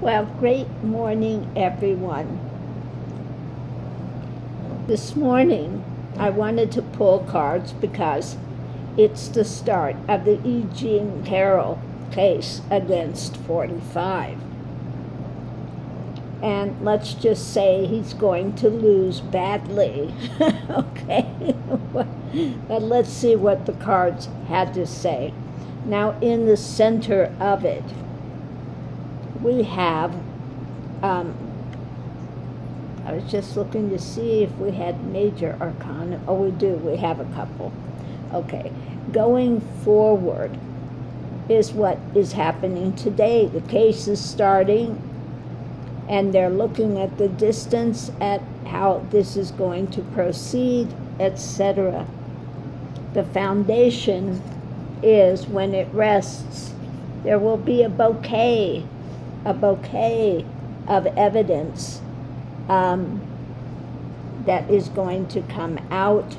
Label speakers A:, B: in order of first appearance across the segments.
A: Well, great morning, everyone. This morning, I wanted to pull cards because it's the start of the E. Jean Carroll case against 45. And let's just say he's going to lose badly, okay? But let's see what the cards had to say. Now, in the center of it, we have, I was just looking to see if we had major arcana. Oh, we do. We have a couple. Okay. Going forward is what is happening today. The case is starting, and they're looking at the distance, at how this is going to proceed, etc. The foundation is when it rests, there will be a bouquet of evidence that is going to come out,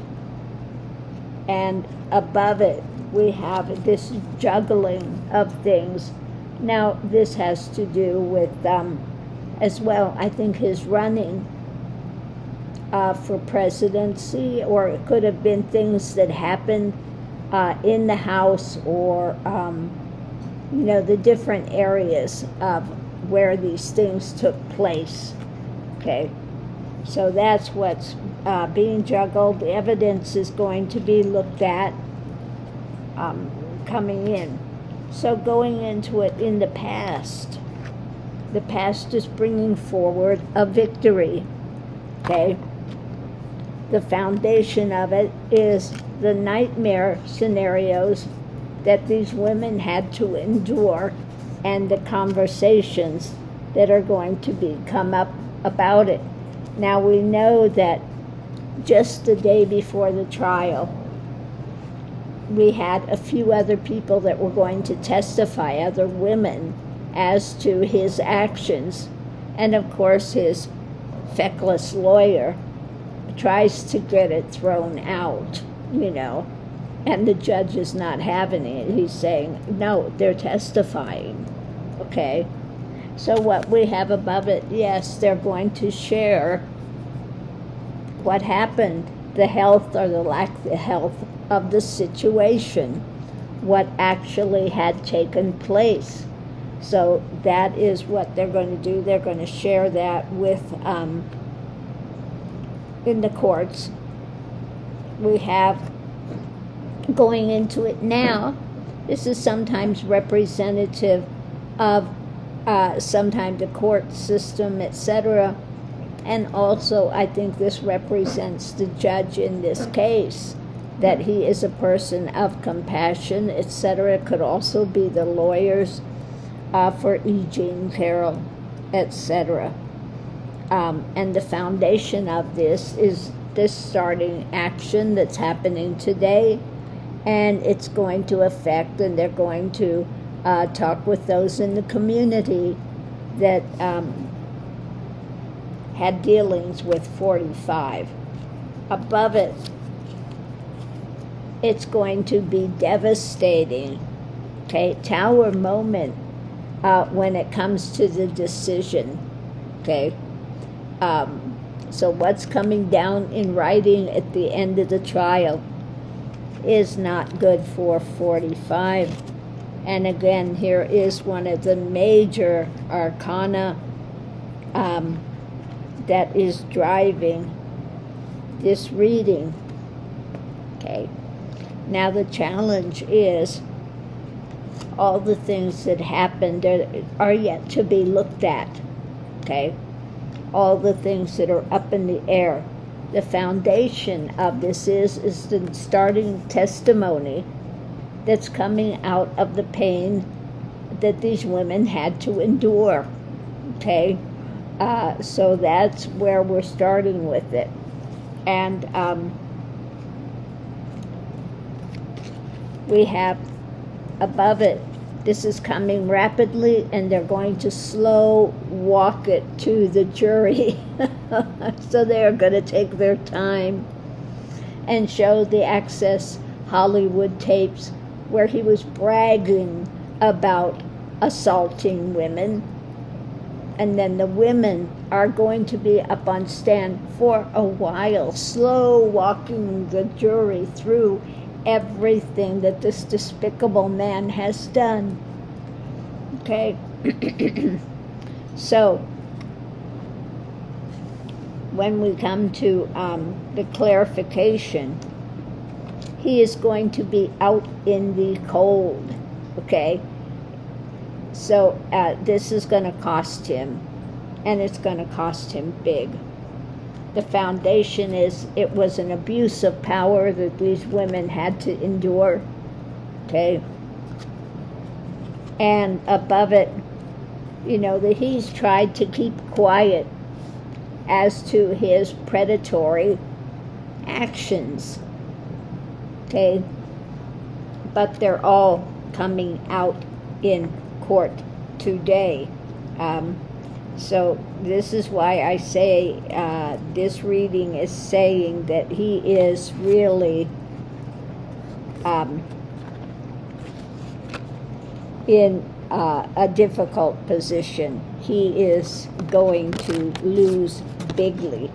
A: and above it we have this juggling of things. Now this has to do with as well, I think, his running for presidency, or it could have been things that happened in the House, or the different areas of where these things took place. Okay, so that's what's being juggled. The evidence is going to be looked at coming in. So going into it in the past is bringing forward a victory. Okay, the foundation of it is the nightmare scenarios that these women had to endure, and the conversations that are going to come up about it. Now we know that just the day before the trial, we had a few other people that were going to testify, other women, as to his actions. And of course his feckless lawyer tries to get it thrown out, and the judge is not having it. He's saying, no, they're testifying. Okay, so what we have above it, yes, they're going to share what happened, the health or the lack of health of the situation, what actually had taken place. So that is what they're going to do. They're going to share that with in the courts. We have, going into it now, this is sometimes representative of sometimes the court system, etc. And also I think this represents the judge in this case, that he is a person of compassion, etc. It could also be the lawyers for E. Jean Carroll, etc. And the foundation of this is this starting action that's happening today, and it's going to affect, and they're going to talk with those in the community that had dealings with 45. Above it, it's going to be devastating. Okay, tower moment when it comes to the decision. Okay, so what's coming down in writing at the end of the trial is not good for 45. And again, here is one of the major arcana that is driving this reading. Okay, now the challenge is all the things that happened are yet to be looked at. Okay, all the things that are up in the air. The foundation of this is the starting testimony that's coming out of the pain that these women had to endure. Okay, so that's where we're starting with it. And we have above it, this is coming rapidly, and they're going to slow walk it to the jury. So they're going to take their time and show the Access Hollywood tapes where he was bragging about assaulting women, and then the women are going to be up on stand for a while, slow walking the jury through everything that this despicable man has done. Okay? So, when we come to the clarification, he is going to be out in the cold, okay? So this is going to cost him, and it's going to cost him big. The foundation is it was an abuse of power that these women had to endure, okay? And above it, you know, that he's tried to keep quiet as to his predatory actions, okay? But they're all coming out in court today. So this is why I say this reading is saying that he is really in a difficult position. He is going to lose bigly.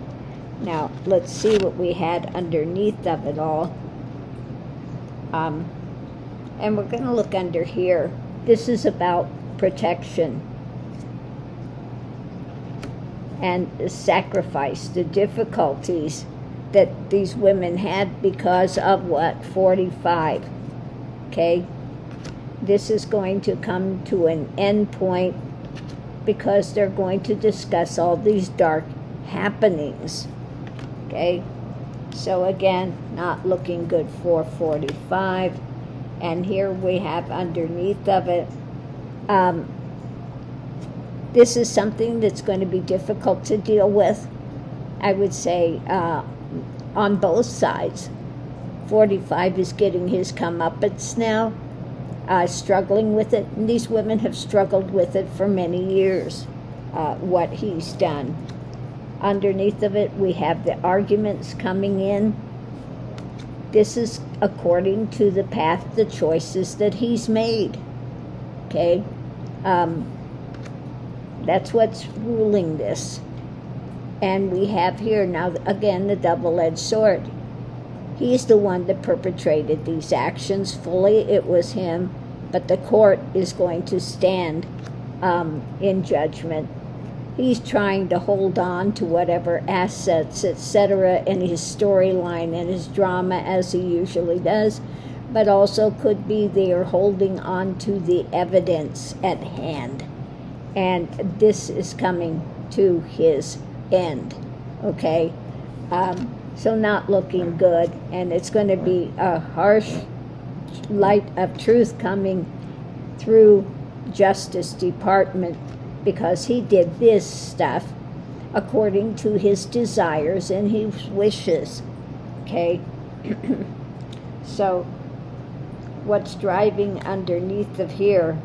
A: Now, let's see what we had underneath of it all. And we're going to look under here. This is about protection and sacrifice, the difficulties that these women had because of what? 45. Okay? This is going to come to an end point because they're going to discuss all these dark happenings. Okay? So again, not looking good for 45. And here we have underneath of it, this is something that's going to be difficult to deal with, I would say, on both sides. 45 is getting his comeuppance now, struggling with it. And these women have struggled with it for many years, what he's done. Underneath of it, we have the arguments coming in. This is according to the path, the choices that he's made. Okay? That's what's ruling this. And we have here now, again, the double-edged sword. He's the one that perpetrated these actions fully. It was him. But the court is going to stand in judgment. He's trying to hold on to whatever assets, etc., in his storyline and his drama, as he usually does, but also could be there holding on to the evidence at hand. And this is coming to his end, okay? So not looking good, and it's going to be a harsh light of truth coming through Justice Department, because he did this stuff according to his desires and his wishes, okay? So what's driving underneath of here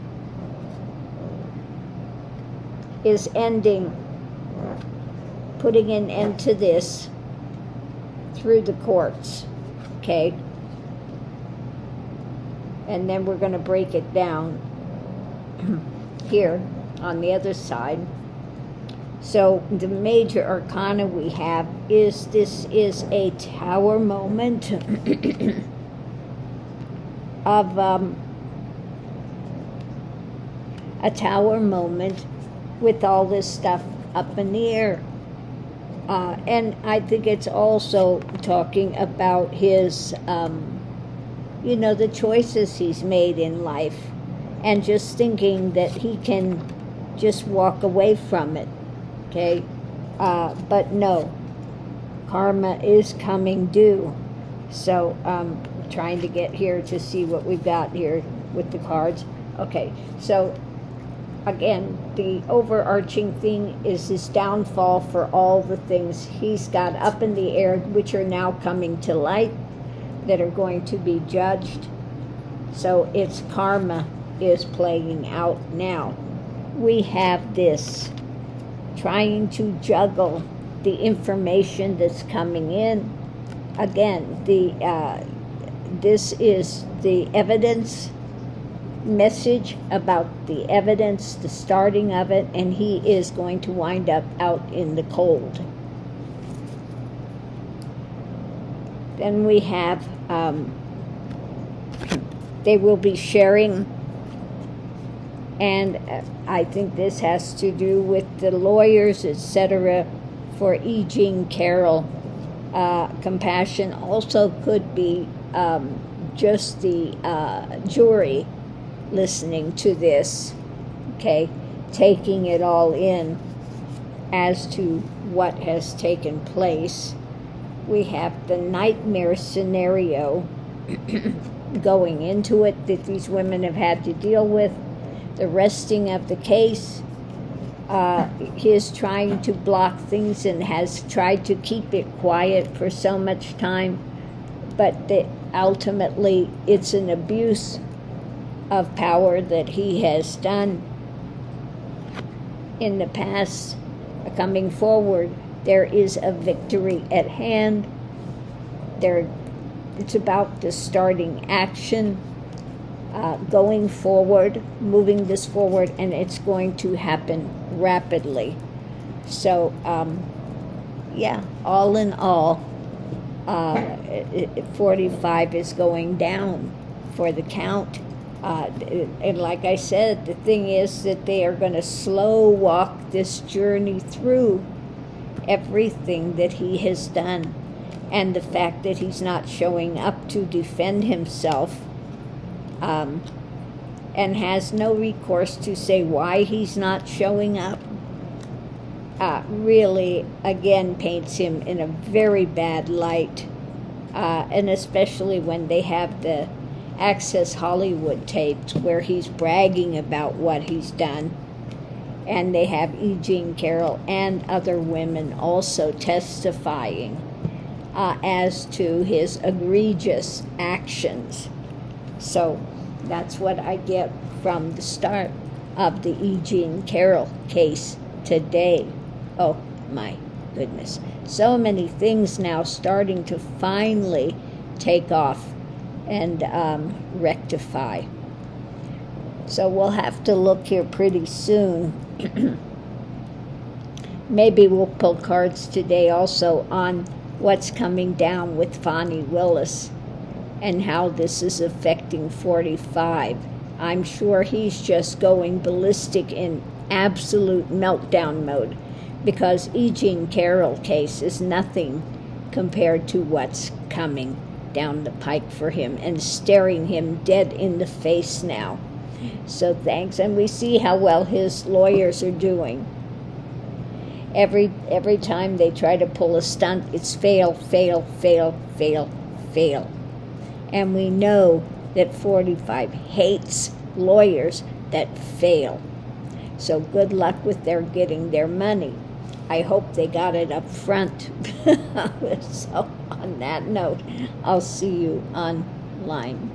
A: is ending, putting an end to this through the courts, okay? And then we're going to break it down here on the other side. So the major arcana we have is this is a tower moment of a tower moment with all this stuff up in the air. And I think it's also talking about his, the choices he's made in life, and just thinking that he can just walk away from it, okay? But no, karma is coming due. So trying to get here to see what we've got here with the cards. Okay, so again, the overarching thing is his downfall for all the things he's got up in the air, which are now coming to light, that are going to be judged. So its karma is playing out now. We have this, trying to juggle the information that's coming in. Again, this is the evidence message about the evidence, the starting of it, and he is going to wind up out in the cold. Then we have, they will be sharing, and I think this has to do with the lawyers, etc., for E. Jean Carroll. Compassion also could be just the jury listening to this, okay, taking it all in as to what has taken place. We have the nightmare scenario going into it that these women have had to deal with, the resting of the case, his trying to block things and has tried to keep it quiet for so much time, but ultimately it's an abuse of power that he has done in the past. Coming forward, there is a victory at hand. It's about the starting action, going forward, moving this forward, and it's going to happen rapidly. So, all in all, 45 is going down for the count. And like I said, the thing is that they are going to slow walk this journey through everything that he has done, and the fact that he's not showing up to defend himself, and has no recourse to say why he's not showing up, really, again, paints him in a very bad light, and especially when they have the Access Hollywood tapes where he's bragging about what he's done. And they have E. Jean Carroll and other women also testifying as to his egregious actions. So that's what I get from the start of the E. Jean Carroll case today. Oh my goodness. So many things now starting to finally take off and rectify. So we'll have to look here pretty soon. Maybe we'll pull cards today also on what's coming down with Fani Willis and how this is affecting 45. I'm sure he's just going ballistic in absolute meltdown mode, because E. Jean Carroll case is nothing compared to what's coming down the pike for him and staring him dead in the face now. So thanks, and we see how well his lawyers are doing. Every time they try to pull a stunt, it's fail, fail, fail, fail, fail. And we know that 45 hates lawyers that fail. So good luck with their getting their money. I hope they got it up front. So on that note, I'll see you online.